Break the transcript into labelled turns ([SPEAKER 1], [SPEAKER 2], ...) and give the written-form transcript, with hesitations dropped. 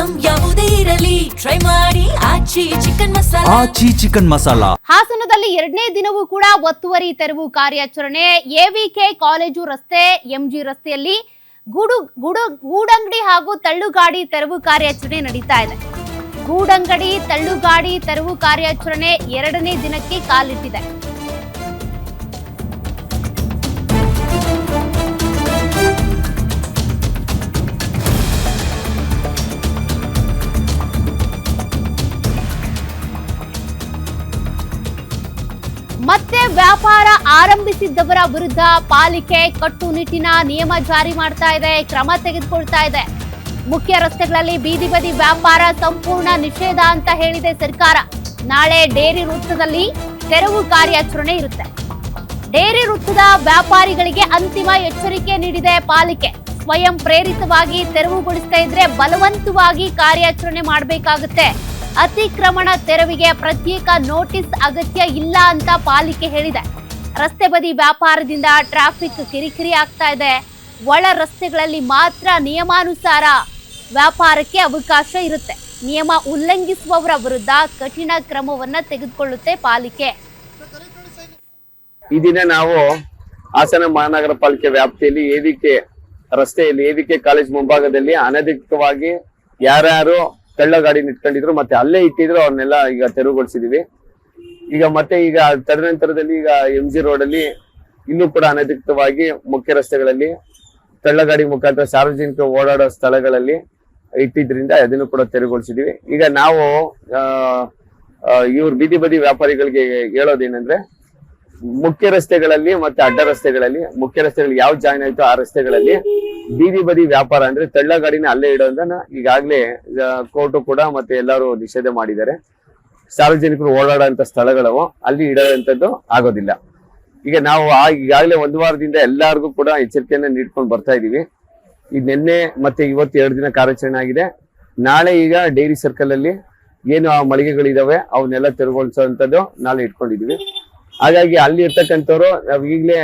[SPEAKER 1] Item ಯಾವುದೇ ಇರಲಿ try ಮಾಡಿ ಆಚಿ ಚಿಕನ್ ಮಸಾಲಾ.
[SPEAKER 2] ಹಾಸನದಲ್ಲಿ 2ನೇ ದಿನವೂ ಕೂಡ ಒತ್ತುವರಿ ತೆರವು ಕಾರ್ಯಾಚರಣೆ. ಎವಿಕೆ ಕಾಲೇಜು ರಸ್ತೆ, ಎಂಜಿ ರಸ್ತೆಯಲ್ಲಿ ಗೂಡಂಗಡಿ ಹಾಗೂ ತಳ್ಳುಗಾಡಿ ತೆರವು ಕಾರ್ಯಾಚರಣೆ ನಡೀತಾ ಇದೆ. ಗೂಡಂಗಡಿ ತಳ್ಳುಗಾಡಿ ತೆರವು ಕಾರ್ಯಾಚರಣೆ 2ನೇ ದಿನಕ್ಕೆ ಕಾಲಿಟ್ಟಿದೆ. ಮತ್ತೆ ವ್ಯಾಪಾರ ಆರಂಭಿಸಿದ್ದವರ ವಿರುದ್ಧ ಪಾಲಿಕೆ ಕಟ್ಟುನಿಟ್ಟಿನ ನಿಯಮ ಜಾರಿ ಮಾಡ್ತಾ ಇದೆ, ಕ್ರಮ ತೆಗೆದುಕೊಳ್ತಾ ಇದೆ. ಮುಖ್ಯ ರಸ್ತೆಗಳಲ್ಲಿ ಬೀದಿ ಬದಿ ವ್ಯಾಪಾರ ಸಂಪೂರ್ಣ ನಿಷೇಧ ಅಂತ ಹೇಳಿದೆ ಸರ್ಕಾರ. ನಾಳೆ ಡೇರಿ ವೃತ್ತದಲ್ಲಿ ತೆರವು ಕಾರ್ಯಾಚರಣೆ ಇರುತ್ತೆ. ಡೇರಿ ವೃತ್ತದ ವ್ಯಾಪಾರಿಗಳಿಗೆ ಅಂತಿಮ ಎಚ್ಚರಿಕೆ ನೀಡಿದೆ ಪಾಲಿಕೆ. ಸ್ವಯಂ ಪ್ರೇರಿತವಾಗಿ ತೆರವುಗೊಳಿಸ್ತಾ ಇದ್ರೆ ಬಲವಂತವಾಗಿ ಕಾರ್ಯಾಚರಣೆ ಮಾಡಬೇಕಾಗುತ್ತೆ. ಅತಿಕ್ರಮಣ ತೆರವಿಗೆ ಪ್ರತ್ಯೇಕ ನೋಟಿಸ್ ಅಗತ್ಯ ಇಲ್ಲ ಅಂತ ಪಾಲಿಕೆ ಹೇಳಿದೆ. ರಸ್ತೆ ಬದಿ ವ್ಯಾಪಾರದಿಂದ ಟ್ರಾಫಿಕ್ ಕಿರಿಕಿರಿ ಆಗ್ತಾ ಇದೆ. ಒಳ ರಸ್ತೆಗಳಲ್ಲಿ ಮಾತ್ರ ನಿಯಮಾನುಸಾರ ವ್ಯಾಪಾರಕ್ಕೆ ಅವಕಾಶ ಇರುತ್ತೆ. ನಿಯಮ ಉಲ್ಲಂಘಿಸುವವರ ವಿರುದ್ಧ ಕಠಿಣ ಕ್ರಮವನ್ನ ತೆಗೆದುಕೊಳ್ಳುತ್ತೆ ಪಾಲಿಕೆ.
[SPEAKER 3] ಈ ದಿನ ನಾವು ಹಾಸನ ಮಹಾನಗರ ಪಾಲಿಕೆ ವ್ಯಾಪ್ತಿಯಲ್ಲಿ ಎವಿಕೆ ರಸ್ತೆಯಲ್ಲಿ ಎವಿಕೆ ಕಾಲೇಜ್ ಮುಂಭಾಗದಲ್ಲಿ ಅನಧಿಕೃತವಾಗಿ ಯಾರ್ಯಾರು ತಳ್ಳಗಾಡಿ ನಿಂತ್ಕೊಂಡಿದ್ರು ಮತ್ತೆ ಅಲ್ಲೇ ಇಟ್ಟಿದ್ರು ಅವ್ರನ್ನೆಲ್ಲ ಈಗ ತೆರವುಗೊಳಿಸಿದೀವಿ. ಈಗ ತದನಂತರದಲ್ಲಿ ಈಗ MG ರೋಡ್ ಅಲ್ಲಿ ಇಲ್ಲೂ ಕೂಡ ಅನಧಿಕೃತವಾಗಿ ಮುಖ್ಯ ರಸ್ತೆಗಳಲ್ಲಿ ತಳ್ಳಗಾಡಿ ಮುಖಾಂತರ ಸಾರ್ವಜನಿಕ ಓಡಾಡೋ ಸ್ಥಳಗಳಲ್ಲಿ ಇಟ್ಟಿದ್ರಿಂದ ಅದನ್ನು ಕೂಡ ತೆರವುಗೊಳಿಸಿದೀವಿ. ಈಗ ನಾವು ಇವ್ರ ಬೀದಿ ಬದಿ ವ್ಯಾಪಾರಿಗಳಿಗೆ ಹೇಳೋದೇನಂದ್ರೆ, ಮುಖ್ಯ ರಸ್ತೆಗಳಲ್ಲಿ ಮತ್ತೆ ಅಡ್ಡ ರಸ್ತೆಗಳಲ್ಲಿ, ಮುಖ್ಯ ರಸ್ತೆಗಳು ಯಾವ ಜಾಯಿನ್ ಆಯ್ತು ಆ ರಸ್ತೆಗಳಲ್ಲಿ ಬೀದಿ ಬದಿ ವ್ಯಾಪಾರ ಅಂದ್ರೆ ತಳ್ಳಗಾಡಿನ ಅಲ್ಲೇ ಇಡೋದನ್ನ ಈಗಾಗ್ಲೇ ಕೋರ್ಟು ಕೂಡ ಮತ್ತೆ ಎಲ್ಲರೂ ನಿಷೇಧ ಮಾಡಿದ್ದಾರೆ. ಸಾರ್ವಜನಿಕರು ಓಡಾಡುವಂತ ಸ್ಥಳಗಳು ಅಲ್ಲಿ ಇಡೋಂಥದ್ದು ಆಗೋದಿಲ್ಲ. ಈಗ ನಾವು ಈಗಾಗಲೇ 1 ವಾರದಿಂದ ಎಲ್ಲಾರ್ಗು ಕೂಡ ಎಚ್ಚರಿಕೆಯನ್ನ ನೀಡ್ಕೊಂಡು ಬರ್ತಾ ಇದೀವಿ. ಈಗ ನಿನ್ನೆ ಮತ್ತೆ ಇವತ್ತು 2 ದಿನ ಕಾರ್ಯಾಚರಣೆ ಆಗಿದೆ. ನಾಳೆ ಈಗ ಡೈರಿ ಸರ್ಕಲ್ ಅಲ್ಲಿ ಏನು ಆ ಮಳಿಗೆಗಳಿದಾವೆ ಅವನ್ನೆಲ್ಲ ತೆರವುಗೊಳಿಸುವಂತದ್ದು ನಾಳೆ ಇಟ್ಕೊಂಡಿದೀವಿ. ಹಾಗಾಗಿ ಅಲ್ಲಿ ಇರ್ತಕ್ಕಂಥವ್ರು ನಾವು ಈಗಲೇ